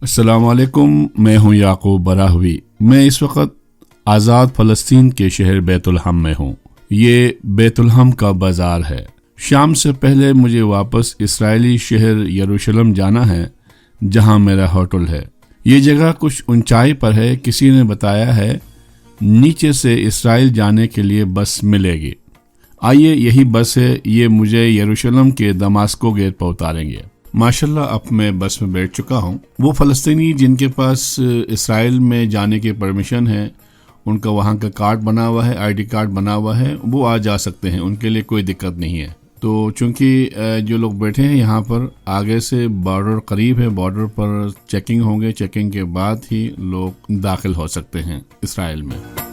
السلام علیکم، میں ہوں یعقوب براہوی۔ میں اس وقت آزاد فلسطین کے شہر بیت الحم میں ہوں۔ یہ بیت الحم کا بازار ہے۔ شام سے پہلے مجھے واپس اسرائیلی شہر یروشلم جانا ہے، جہاں میرا ہوٹل ہے۔ یہ جگہ کچھ اونچائی پر ہے۔ کسی نے بتایا ہے نیچے سے اسرائیل جانے کے لیے بس ملے گی۔ آئیے، یہی بس ہے۔ یہ مجھے یروشلم کے دماسکو گیٹ پر اتاریں گے۔ ماشاءاللہ اب میں بس میں بیٹھ چکا ہوں۔ وہ فلسطینی جن کے پاس اسرائیل میں جانے کی پرمیشن ہے، ان کا وہاں کا کارڈ بنا ہوا ہے، آئی ڈی کارڈ بنا ہوا ہے، وہ آ جا سکتے ہیں، ان کے لیے کوئی دقت نہیں ہے۔ تو چونکہ جو لوگ بیٹھے ہیں یہاں پر، آگے سے بارڈر قریب ہے، بارڈر پر چیکنگ ہوں گے، چیکنگ کے بعد ہی لوگ داخل ہو سکتے ہیں اسرائیل میں۔